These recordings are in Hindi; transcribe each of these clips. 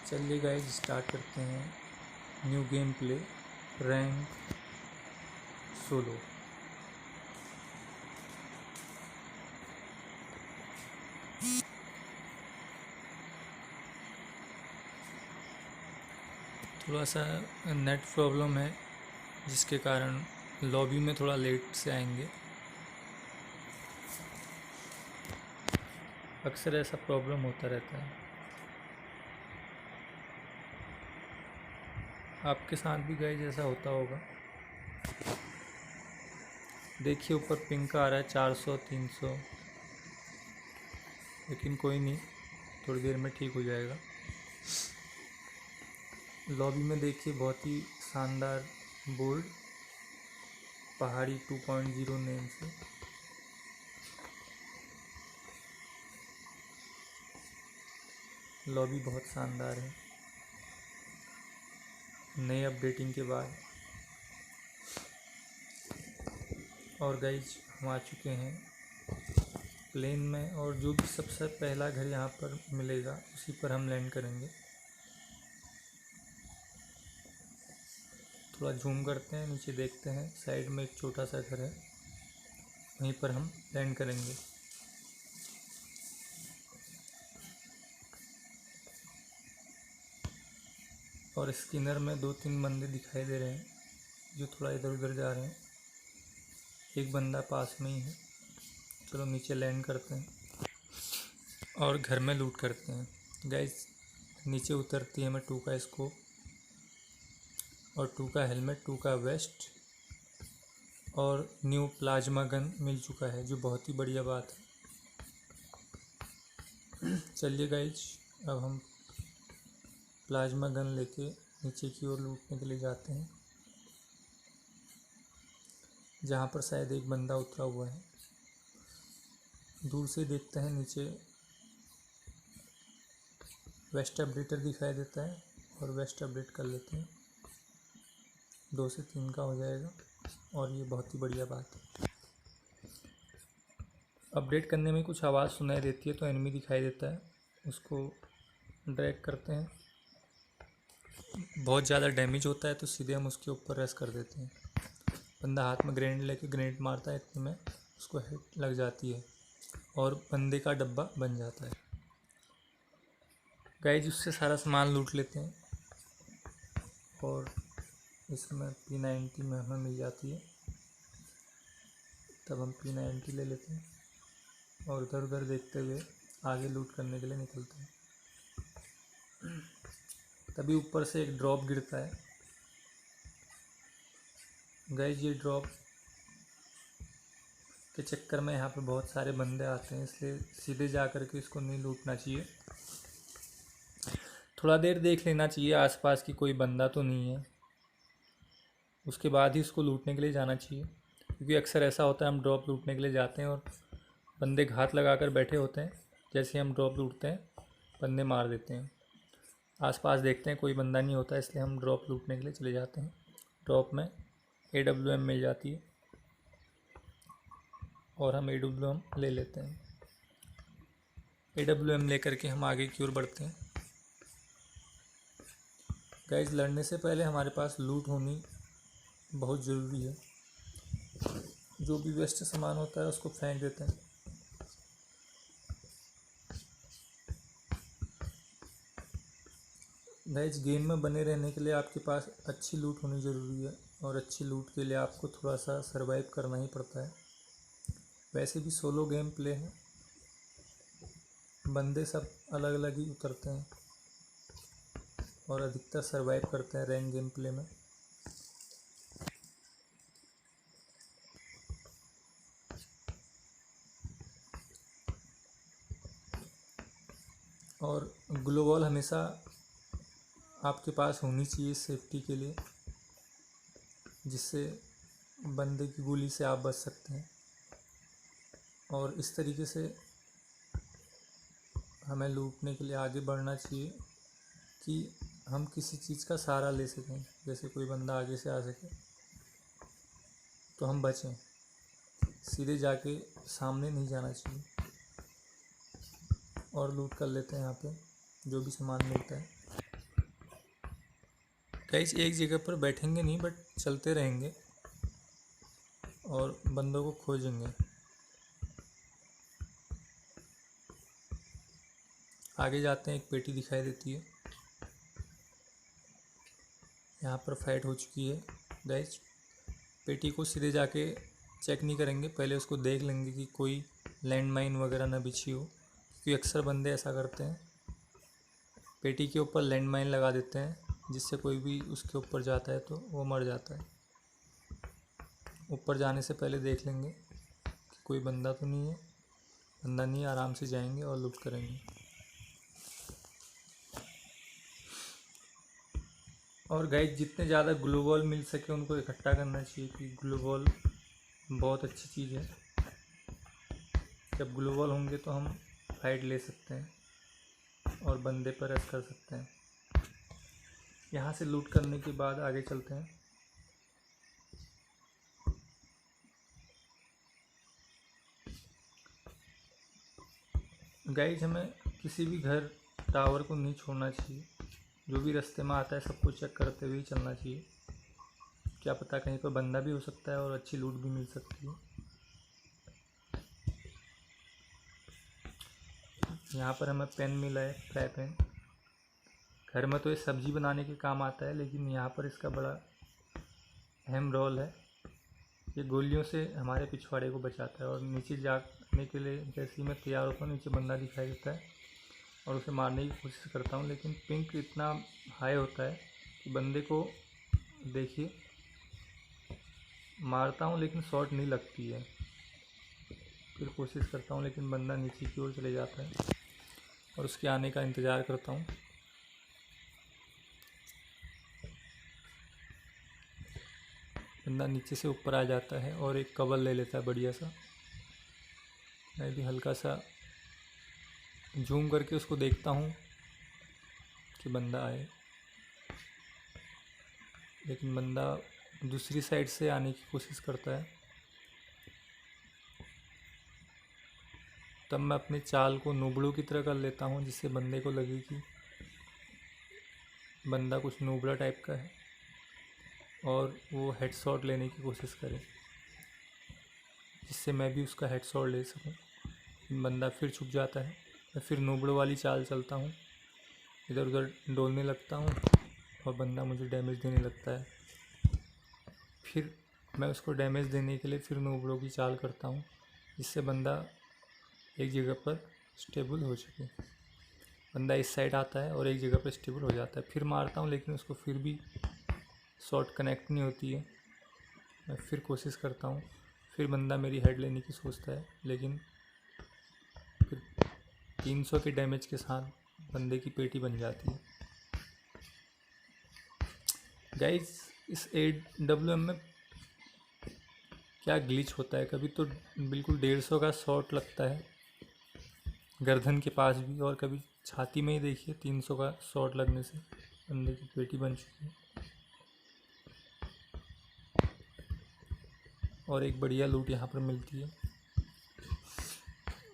चलिए गाइस स्टार्ट करते हैं new game play rank solo. थोड़ा सा नेट प्रॉब्लम है जिसके कारण लॉबी में थोड़ा लेट से आएंगे। अक्सर ऐसा प्रॉब्लम होता रहता है। आपके साथ भी गाइस ऐसा होता होगा। देखिए ऊपर पिंक आ रहा है 400 300, लेकिन कोई नहीं, थोड़ी देर में ठीक हो जाएगा। लॉबी में देखिए बहुत ही शानदार बोल्ड पहाड़ी 2.0 नेम से लॉबी बहुत शानदार है नए अपडेटिंग के बाद। और गाइज हम आ चुके हैं प्लेन में, और जो भी सबसे पहला घर यहाँ पर मिलेगा उसी पर हम लैंड करेंगे। थोड़ा जूम करते हैं, नीचे देखते हैं, साइड में एक छोटा सा घर है, वहीं पर हम लैंड करेंगे। और स्किनर में 2-3 बंदे दिखाई दे रहे हैं जो थोड़ा इधर उधर जा रहे हैं। एक बंदा पास में ही है। चलो नीचे लैंड करते हैं और घर में लूट करते हैं। गाइस नीचे उतरती है हमें 2 का स्कोप और 2 का हेलमेट, 2 का वेस्ट और न्यू प्लाज्मा गन मिल चुका है, जो बहुत ही बढ़िया बात है। चलिए गाइज अब हम प्लाज्मा गन लेके नीचे की ओर लूटने के लिए जाते हैं, जहाँ पर शायद एक बंदा उतरा हुआ है। दूर से देखते हैं नीचे वेस्ट अपडेटर दिखाई देता है और वेस्ट अपडेट कर लेते हैं। 2 से 3 का हो जाएगा और ये बहुत ही बढ़िया बात है। अपडेट करने में कुछ आवाज़ सुनाई देती है तो एनिमी दिखाई देता है, उसको ड्रैग करते हैं। बहुत ज़्यादा डैमेज होता है तो सीधे हम उसके ऊपर रश कर देते हैं। बंदा हाथ में ग्रेनेड लेके ग्रेनेड मारता है, इतने में उसको हिट लग जाती है और बंदे का डब्बा बन जाता है। गाइज उससे सारा सामान लूट लेते हैं और इसमें P90 में हमें मिल जाती है, तब हम P90 ले लेते हैं और उधर उधर देखते हुए आगे लूट करने के लिए निकलते हैं। तभी ऊपर से एक ड्रॉप गिरता है। गाइज ये ड्रॉप के चक्कर में यहाँ पे बहुत सारे बंदे आते हैं, इसलिए सीधे जा कर के इसको नहीं लूटना चाहिए। थोड़ा देर देख लेना चाहिए आसपास की कोई बंदा तो नहीं है, उसके बाद ही इसको लूटने के लिए जाना चाहिए। क्योंकि अक्सर ऐसा होता है हम ड्रॉप लूटने के लिए जाते हैं और बंदे घात लगा कर बैठे होते हैं, जैसे हम ड्रॉप लूटते हैं बंदे मार देते हैं। आसपास देखते हैं कोई बंदा नहीं होता, इसलिए हम ड्रॉप लूटने के लिए चले जाते हैं। ड्रॉप में AWM मिल जाती है और हम AWM ले लेते हैं। AWM लेकर के हम आगे की ओर बढ़ते हैं। गाइज लड़ने से पहले हमारे पास लूट होनी बहुत ज़रूरी है। जो भी वेस्ट सामान होता है उसको फेंक देते हैं। गाइज गेम में बने रहने के लिए आपके पास अच्छी लूट होनी ज़रूरी है, और अच्छी लूट के लिए आपको थोड़ा सा सरवाइव करना ही पड़ता है। वैसे भी सोलो गेम प्ले है, बंदे सब अलग अलग ही उतरते हैं और अधिकतर सरवाइव करते हैं रैंक गेम प्ले में। और ग्लोबॉल हमेशा आपके पास होनी चाहिए सेफ्टी के लिए, जिससे बंदे की गोली से आप बच सकते हैं। और इस तरीके से हमें लूटने के लिए आगे बढ़ना चाहिए कि हम किसी चीज़ का सहारा ले सकें, जैसे कोई बंदा आगे से आ सके तो हम बचें। सीधे जाके सामने नहीं जाना चाहिए। और लूट कर लेते हैं यहाँ पे जो भी सामान मिलता है। गाइस एक जगह पर बैठेंगे नहीं, बट चलते रहेंगे और बंदों को खोजेंगे। आगे जाते हैं, एक पेटी दिखाई देती है। यहाँ पर फाइट हो चुकी है गाइस। पेटी को सीधे जाके चेक नहीं करेंगे, पहले उसको देख लेंगे कि कोई लैंड माइन वगैरह ना बिछी हो, क्योंकि अक्सर बंदे ऐसा करते हैं, पेटी के ऊपर लैंड माइन लगा देते हैं, जिससे कोई भी उसके ऊपर जाता है तो वो मर जाता है। ऊपर जाने से पहले देख लेंगे कि कोई बंदा तो नहीं है। बंदा नहीं है, आराम से जाएंगे और लूट करेंगे। और गाइस जितने ज़्यादा ग्लू बॉल मिल सके उनको इकट्ठा करना चाहिए, कि ग्लू बॉल बहुत अच्छी चीज़ है। जब ग्लू बॉल होंगे तो हम फाइट ले सकते हैं और बंदे पर रश कर सकते हैं। यहाँ से लूट करने के बाद आगे चलते हैं। गाइस हमें किसी भी घर टावर को नहीं छोड़ना चाहिए। जो भी रास्ते में आता है सबको चेक करते हुए ही चलना चाहिए। क्या पता कहीं पर बंदा भी हो सकता है और अच्छी लूट भी मिल सकती है। यहाँ पर हमें पेन मिला है, फ्राई पैन। घर में तो ये सब्जी बनाने के काम आता है, लेकिन यहाँ पर इसका बड़ा अहम रोल है। ये गोलियों से हमारे पिछवाड़े को बचाता है। और नीचे जाने के लिए जैसे ही मैं तैयार होता हूँ, नीचे बंदा दिखाई देता है और उसे मारने की कोशिश करता हूँ, लेकिन पिंक इतना हाई होता है कि बंदे को देखिए मारता हूँ लेकिन शॉट नहीं लगती है। फिर कोशिश करता हूँ लेकिन बंदा नीचे की ओर चले जाता है और उसके आने का इंतज़ार करता हूँ। बंदा नीचे से ऊपर आ जाता है और एक कवर ले लेता है बढ़िया सा। मैं भी हल्का सा जूम करके उसको देखता हूँ कि बंदा आए, लेकिन बंदा दूसरी साइड से आने की कोशिश करता है। तब मैं अपनी चाल को नूबड़ों की तरह कर लेता हूँ, जिससे बंदे को लगे कि बंदा कुछ नूबड़ा टाइप का है और वो हेडशॉट लेने की कोशिश करे, जिससे मैं भी उसका हेडशॉट ले सकूं। बंदा फिर छुप जाता है। मैं फिर नूबड़ों वाली चाल चलता हूँ, इधर उधर डोलने लगता हूँ और बंदा मुझे डैमेज देने लगता है। फिर मैं उसको डैमेज देने के लिए फिर नूबड़ों की चाल करता हूँ, जिससे बंदा एक जगह पर स्टेबल हो सके। बंदा इस साइड आता है और एक जगह पर स्टेबल हो जाता है। फिर मारता हूँ लेकिन उसको फिर भी शॉट कनेक्ट नहीं होती है। मैं फिर कोशिश करता हूँ, फिर बंदा मेरी हेड लेने की सोचता है, लेकिन फिर 300 के डैमेज के साथ बंदे की पेटी बन जाती है। गाइस इस AWM में क्या ग्लिच होता है, कभी तो बिल्कुल 150 का शॉट लगता है गर्दन के पास भी, और कभी छाती में ही देखिए 300 का शॉट लगने से बंदे की पेटी बन चुकी है। और एक बढ़िया लूट यहाँ पर मिलती है,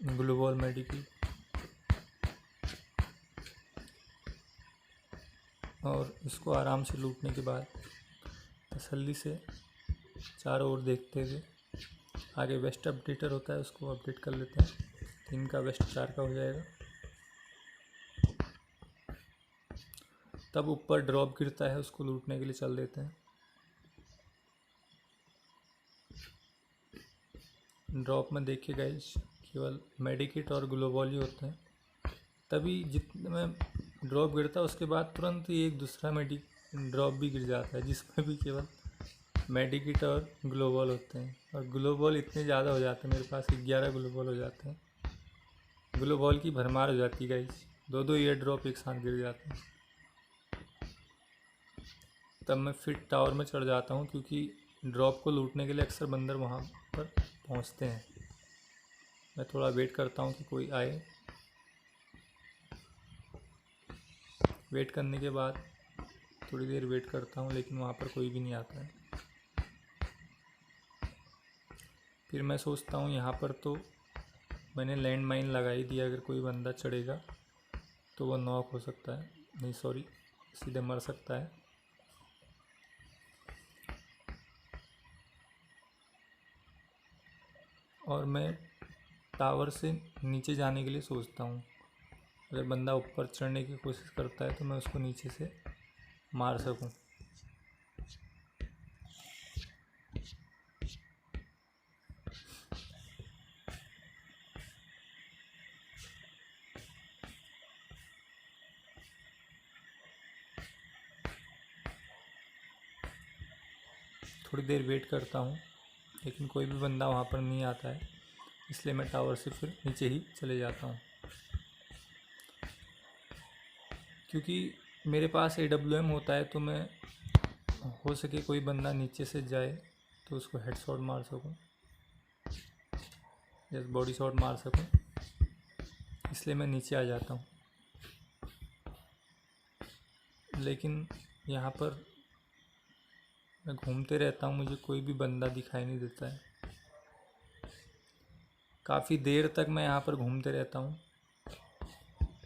ग्लू बॉल मेडिकल। और इसको आराम से लूटने के बाद तसल्ली से चारों ओर देखते हुए आगे वेस्ट अपडेटर होता है, उसको अपडेट कर लेते हैं। 3 का वेस्ट 4 का हो जाएगा। तब ऊपर ड्रॉप गिरता है, उसको लूटने के लिए चल देते हैं। ड्रॉप में देखिए गाइस केवल मेडिकिट और ग्लू बॉल ही होते हैं। तभी जितने में ड्रॉप गिरता है उसके बाद तुरंत ही एक दूसरा ड्रॉप भी गिर जाता है, जिसमें भी केवल मेडिकिट और ग्लू बॉल होते हैं। और ग्लू बॉल इतने ज़्यादा हो जाते हैं, मेरे पास 11 ग्लू बॉल हो जाते हैं। ग्लू बॉल की भरमार हो जाती है गाइस, 2-2 ईयर ड्रॉप एक साथ गिर जाते हैं। तब मैं फिर टावर में चढ़ जाता हूँ, क्योंकि ड्रॉप को लूटने के लिए अक्सर बंदर वहाँ पर पहुँचते हैं। मैं थोड़ा वेट करता हूँ कि कोई आए। वेट करने के बाद थोड़ी देर वेट करता हूँ, लेकिन वहाँ पर कोई भी नहीं आता है। फिर मैं सोचता हूँ यहाँ पर तो मैंने लैंड माइन लगा ही दिया, अगर कोई बंदा चढ़ेगा तो वो नॉक हो सकता है, नहीं सॉरी सीधे मर सकता है। और मैं टावर से नीचे जाने के लिए सोचता हूँ। अगर बंदा ऊपर चढ़ने की कोशिश करता है तो मैं उसको नीचे से मार सकूँ। थोड़ी देर वेट करता हूँ, लेकिन कोई भी बंदा वहाँ पर नहीं आता है, इसलिए मैं टावर से फिर नीचे ही चले जाता हूँ। क्योंकि मेरे पास AWM होता है तो मैं हो सके कोई बंदा नीचे से जाए तो उसको हेडशॉट मार सकूं या बॉडी शॉट मार सकूं, इसलिए मैं नीचे आ जाता हूं। लेकिन यहाँ पर मैं घूमते रहता हूँ, मुझे कोई भी बंदा दिखाई नहीं देता है। काफ़ी देर तक मैं यहाँ पर घूमते रहता हूँ,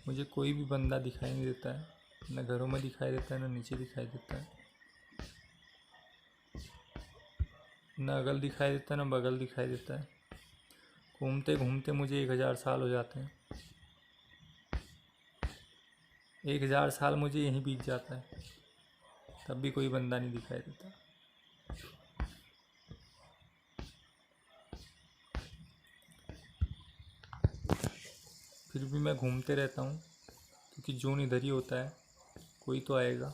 मुझे कोई भी बंदा दिखाई नहीं देता है। न घरों में दिखाई देता है, न नीचे दिखाई देता है, न अगल दिखाई देता है, न बगल दिखाई देता है। घूमते घूमते मुझे 1000 साल हो जाते हैं। 1000 साल मुझे यहीं बीत जाता है, तब भी कोई बंदा नहीं दिखाई देता। फिर भी मैं घूमते रहता हूँ, क्योंकि जोन इधर ही होता है, कोई तो आएगा।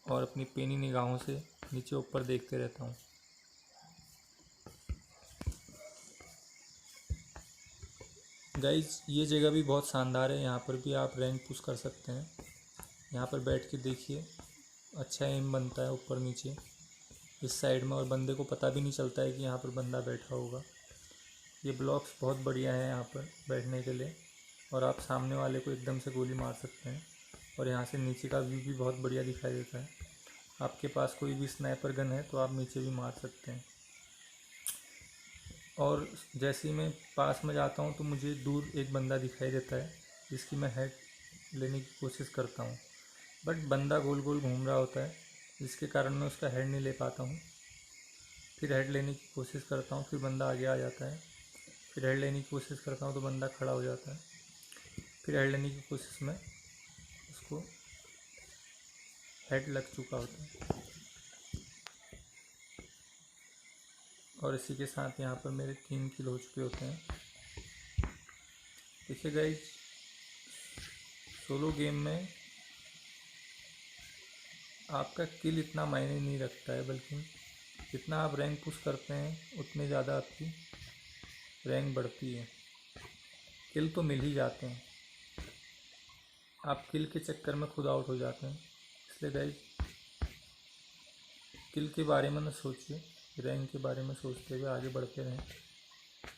और अपनी पेनी निगाहों से नीचे ऊपर देखते रहता हूँ। गाइस, ये जगह भी बहुत शानदार है, यहाँ पर भी आप रैंक पुश कर सकते हैं। यहाँ पर बैठ के देखिए, अच्छा एम बनता है ऊपर नीचे इस साइड में, और बंदे को पता भी नहीं चलता है कि यहाँ पर बंदा बैठा होगा। ये ब्लॉक्स बहुत बढ़िया है यहाँ पर बैठने के लिए, और आप सामने वाले को एकदम से गोली मार सकते हैं। और यहाँ से नीचे का व्यू भी बहुत बढ़िया दिखाई देता है। आपके पास कोई भी स्नाइपर गन है तो आप नीचे भी मार सकते हैं। और जैसे ही मैं पास में जाता हूँ तो मुझे दूर एक बंदा दिखाई देता है, जिसकी मैं हेड लेने की कोशिश करता हूँ, बट बंदा गोल गोल घूम रहा होता है, जिसके कारण मैं उसका हेड नहीं ले पाता हूँ। फिर हेड लेने की कोशिश करता हूँ, फिर बंदा आगे आ जाता है। फिर हेड लेने की कोशिश करता हूँ तो बंदा खड़ा हो जाता है। फिर हेड लेने की कोशिश में उसको हेड लग चुका होता है। और इसी के साथ यहाँ पर मेरे 3 किल हो चुके होते हैं। देखिए गाइस, सोलो गेम में आपका किल इतना मायने नहीं रखता है, बल्कि जितना आप रैंक पुश करते हैं उतने ज़्यादा आपकी रैंक बढ़ती है। किल तो मिल ही जाते हैं, आप किल के चक्कर में खुद आउट हो जाते हैं। इसलिए गाइस, किल के बारे में न सोचिए, रैंक के बारे में सोचते हुए आगे बढ़ते रहें।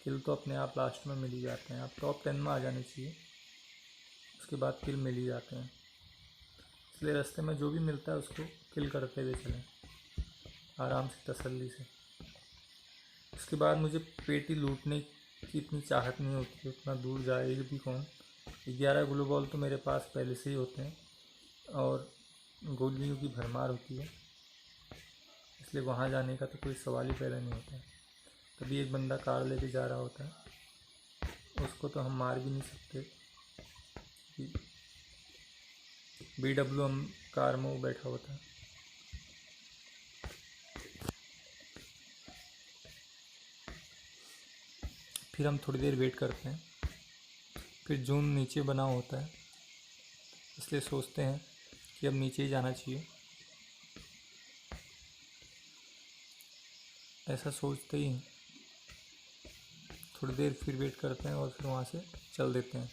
किल तो अपने आप लास्ट में मिल ही जाते हैं। आप टॉप 10 में आ जाने चाहिए, उसके बाद किल मिल ही जाते हैं। इसलिए रास्ते में जो भी मिलता है उसको किल करते हुए चलें, आराम से, तसल्ली से। उसके बाद मुझे पेटी लूटने की इतनी चाहत नहीं होती, उतना दूर जाएगी भी कौन। 11 ग्लू बॉल तो मेरे पास पहले से ही होते हैं, और गोलियों की भरमार होती है, इसलिए वहाँ जाने का तो कोई सवाल ही पैदा नहीं होता है। तभी एक बंदा कार लेके जा रहा होता है, उसको तो हम मार भी नहीं सकते। BWM कार में वो बैठा होता है। फिर हम थोड़ी देर वेट करते हैं, फिर जोन नीचे बना होता है, इसलिए सोचते हैं कि अब नीचे ही जाना चाहिए। ऐसा सोचते ही थोड़ी देर फिर वेट करते हैं और फिर वहाँ से चल देते हैं।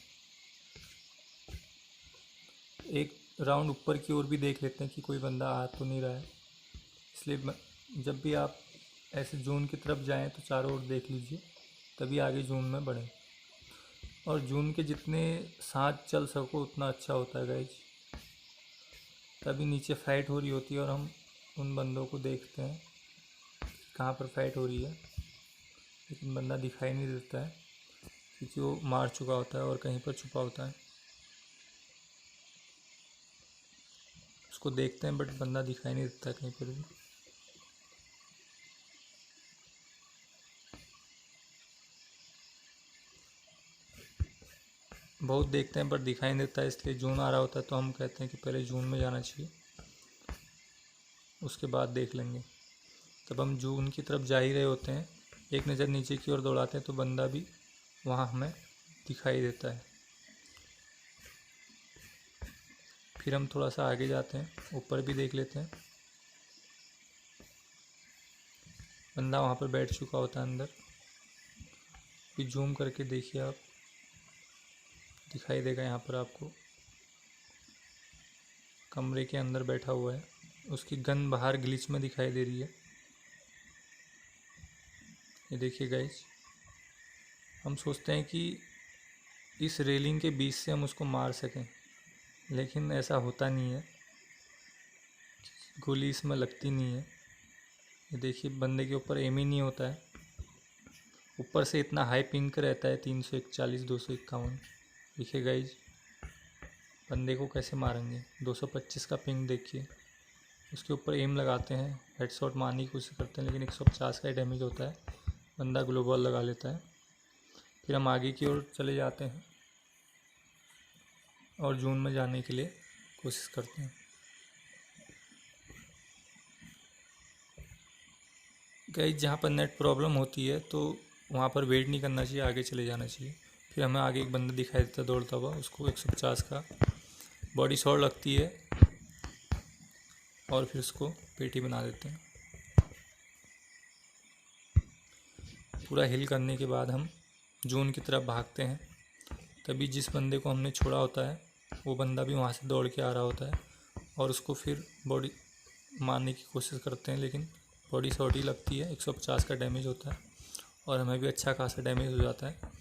एक राउंड ऊपर की ओर भी देख लेते हैं कि कोई बंदा आ तो नहीं रहा है। इसलिए जब भी आप ऐसे जोन की तरफ जाएं तो चारों ओर देख लीजिए, तभी आगे जोन में बढ़ें। और जोन के जितने साथ चल सको उतना अच्छा होता है गाइज। तभी नीचे फाइट हो रही होती है और हम उन बंदों को देखते हैं कहाँ पर फाइट हो रही है, लेकिन बंदा दिखाई नहीं देता है, क्योंकि वो मार चुका होता है और कहीं पर छुपा होता है। उसको देखते हैं बट बंदा दिखाई नहीं देता कहीं पर भी। बहुत देखते हैं पर दिखाई नहीं देता है, इसलिए जून आ रहा होता है तो हम कहते हैं कि पहले जून में जाना चाहिए, उसके बाद देख लेंगे। तब हम जून की तरफ जा ही रहे होते हैं, एक नज़र नीचे की ओर दौड़ाते हैं तो बंदा भी वहाँ हमें दिखाई देता है। फिर हम थोड़ा सा आगे जाते हैं, ऊपर भी देख लेते हैं, बंदा वहाँ पर बैठ चुका होता है अंदर। फिर जूम करके देखिए आप, दिखाई देगा यहाँ पर आपको, कमरे के अंदर बैठा हुआ है, उसकी गन बाहर ग्लिच में दिखाई दे रही है। ये देखिए गाइस, हम सोचते हैं कि इस रेलिंग के बीच से हम उसको मार सकें, लेकिन ऐसा होता नहीं है, गोली इसमें लगती नहीं है। ये देखिए बंदे के ऊपर एम ही नहीं होता है, ऊपर से इतना हाई पिंक रहता है 341 251। देखिए गाइस, बंदे को कैसे मारेंगे, 225 का पिंक देखिए, उसके ऊपर एम लगाते हैं, हेडशॉट मारने की कोशिश करते हैं लेकिन 150 का ही डैमेज होता है, बंदा ग्लोबल लगा लेता है। फिर हम आगे की ओर चले जाते हैं और जून में जाने के लिए कोशिश करते हैं। गाइस, जहाँ पर नेट प्रॉब्लम होती है तो वहाँ पर वेट नहीं करना चाहिए, आगे चले जाना चाहिए। फिर हमें आगे एक बंदा दिखाई देता है दौड़ता हुआ, उसको 150 का बॉडी शॉट लगती है और फिर उसको पेटी बना देते हैं। पूरा हिल करने के बाद हम जून की तरफ भागते हैं। तभी जिस बंदे को हमने छोड़ा होता है वो बंदा भी वहाँ से दौड़ के आ रहा होता है और उसको फिर बॉडी मारने की कोशिश करते हैं, लेकिन बॉडी शॉट ही लगती है, 150 का डैमेज होता है और हमें भी अच्छा खासा डैमेज हो जाता है।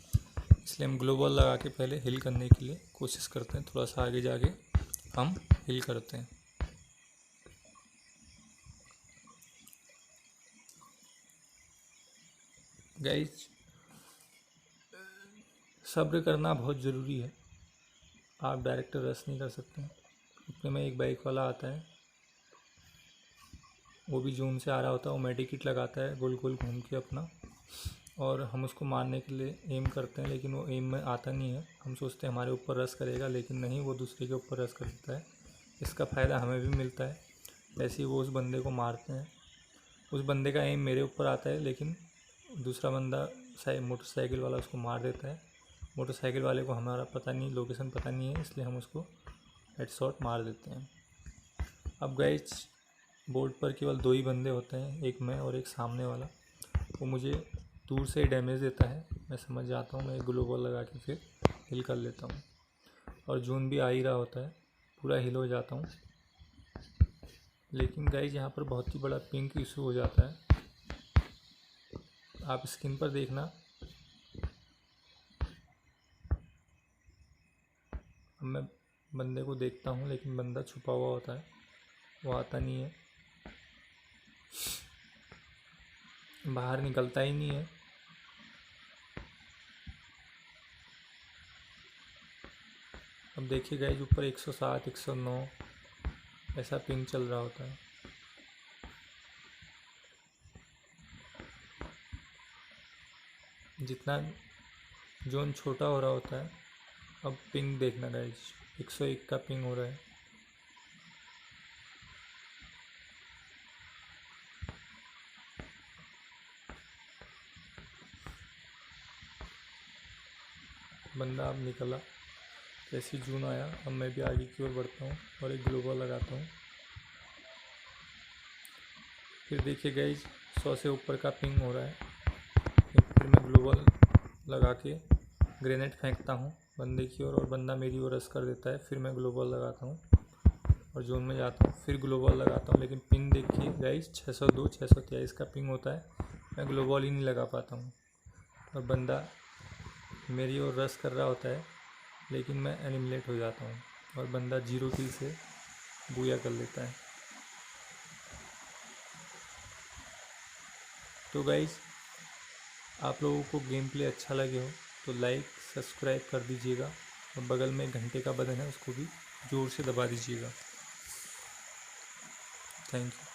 इसलिए हम ग्लोबल लगा के पहले हिल करने के लिए कोशिश करते हैं, थोड़ा सा आगे जाके हम हिल करते हैं। गाइस, सब्र करना बहुत ज़रूरी है, आप डायरेक्ट रश नहीं कर सकते। इतने में एक बाइक वाला आता है, वो भी जून से आ रहा होता है, वो मेडिकिट लगाता है गोल गोल घूम के अपना, और हम उसको मारने के लिए एम करते हैं लेकिन वो एम में आता नहीं है। हम सोचते हैं हमारे ऊपर रश करेगा, लेकिन नहीं, वो दूसरे के ऊपर रश कर देता है। इसका फ़ायदा हमें भी मिलता है। ऐसे ही वो उस बंदे को मारते हैं, उस बंदे का एम मेरे ऊपर आता है लेकिन दूसरा बंदा मोटरसाइकिल वाला उसको मार देता है। मोटरसाइकिल वाले को हमारा पता नहीं, लोकेशन पता नहीं है, इसलिए हम उसको हेडशॉट मार देते हैं। अब गाइस, बोर्ड पर केवल 2 ही बंदे होते हैं, एक मैं और एक सामने वाला। वो मुझे दूर से डैमेज देता है, मैं समझ जाता हूँ, मैं एक ग्लोबल लगा के फिर हिल कर लेता हूँ और जून भी आ ही रहा होता है, पूरा हिल हो जाता हूँ। लेकिन गाइस, यहाँ पर बहुत ही बड़ा पिंक इशू हो जाता है, आप स्क्रीन पर देखना। अब मैं बंदे को देखता हूँ लेकिन बंदा छुपा हुआ होता है, वो आता नहीं है, बाहर निकलता ही नहीं है। अब देखिए गाइस, ऊपर 107 109 ऐसा पिंग चल रहा होता है। जितना जोन छोटा हो रहा होता है, अब पिंग देखना गाइस, 101 का पिंग हो रहा है। बंदा अब निकला, जैसे जून आया, अब मैं भी आगे की ओर बढ़ता हूँ और एक ग्लोबल लगाता हूँ। फिर देखिए गाइस, 100 से ऊपर का पिंग हो रहा है। फिर मैं ग्लोबल लगा के ग्रेनेड फेंकता हूँ बंदे की ओर और बंदा मेरी ओर रश कर देता है। फिर मैं ग्लोबल लगाता हूँ और जोन में जाता हूँ, फिर ग्लोबल लगाता हूँ, लेकिन पिंग देखिए गाइस, 602 623 का पिंग होता है, मैं ग्लोबल ही नहीं लगा पाता हूँ और बंदा मेरी ओर रश कर रहा होता है, लेकिन मैं एलिमिनेट हो जाता हूँ और बंदा 0 किल से बूया कर लेता है। तो गाइस, आप लोगों को गेम प्ले अच्छा लगे हो तो लाइक सब्सक्राइब कर दीजिएगा और बगल में घंटे का बटन है, उसको भी ज़ोर से दबा दीजिएगा। Thank you.